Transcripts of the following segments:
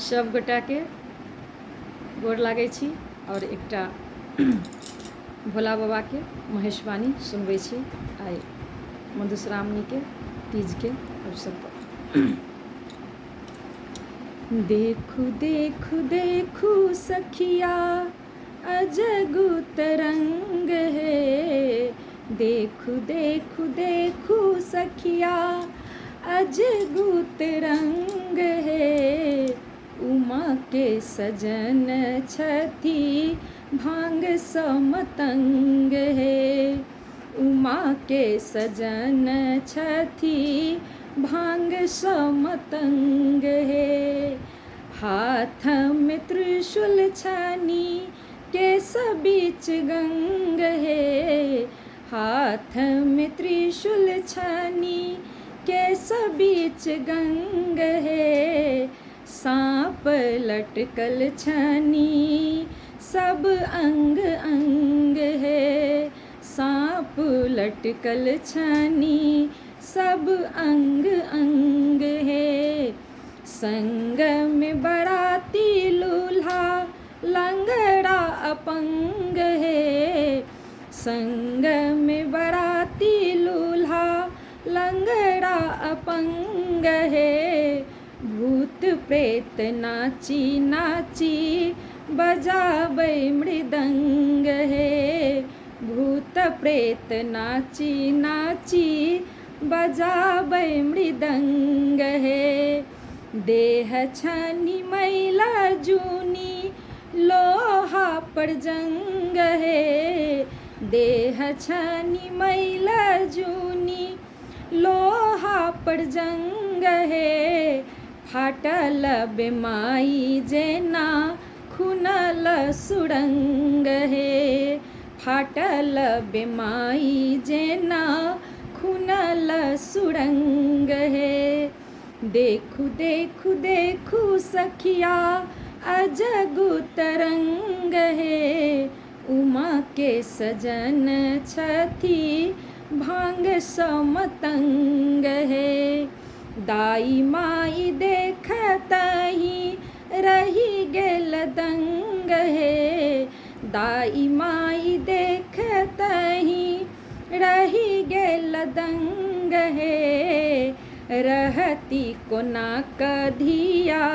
सब गोटा के गोर लागै छी और एकटा भोला बाबा के महेशवाणी सुनबै छी आइ मधुश्रावणी के तीज के अवसर पर। देखू देखू देखू सखिया अजगु तरंग है, देखू देखू देखू सखिया अजगु तरंग है। उमा के सजन छथि भांग समतंग है, उमा के सजन छथि भांग समतंग है। हाथ में त्रिशूल छानी केस बीच गंग है, हाथ में त्रिशूल छानी केस बीच गंग है। सांप लटकल छानी सब अंग अंग है, सांप लटकल छानी सब अंग अंग है। संग में बराती लूल्हा लंगड़ा अपंग है, संग में बराती लूल्हा लंगड़ा अपंग है। भूत प्रेत नाची नाची बजाबै मृदंग है, भूत प्रेत नाची नाची बजाबै मृदंग है। देह छानी मैला जूनी लोहा पर जंग है, देह छानी मैला जूनी लोहा पर जंग है। फाटल बेमाई जेना खुनल सुरंग है, फाटल बेमाई जेना खुनल सुरंग है। देखू देखू देखू सखिया अजगु तरंग है, उमा के सजन छथि भांग समतंग है। दाई माई देखतहि रही गेल दंग है, दाई माई देखतहि रही गेल दंग है। रहती कोना कधिया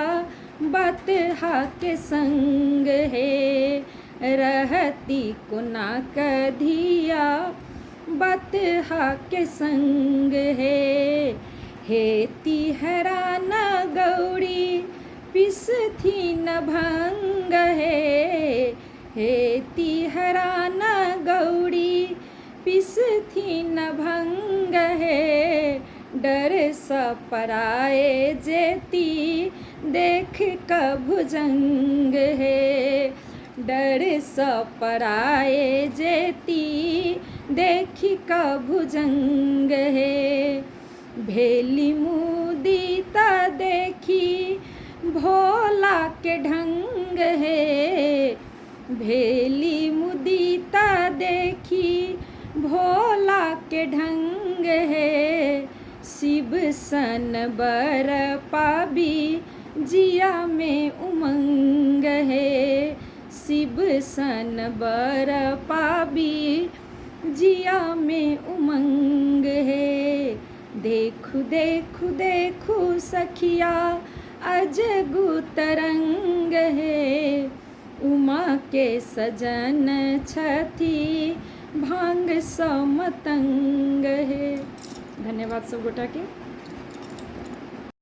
बतहा के संग है, रहती कोना कधिया बतहा के संग है। हेती हरान गौरी पिसथी न भंग है, हेती हरान गौरी पिसथी न भंग है। डर स पराए जेती देख क भुजंग है, डर स पराए जेती देख क भुजंग है। भेली मुदीता देखी भोला के ढंग है, भेली मुदीता देखी भोला के ढंग है। शिव सन बर पाबी जिया में उमंग है, शिव सन बर पाबी जिया में उमंग है। देखू देखू देखू सखिया अजगु तरंग है, उमा के सजन छथि भांग समतंग है। धन्यवाद सब गोटा के।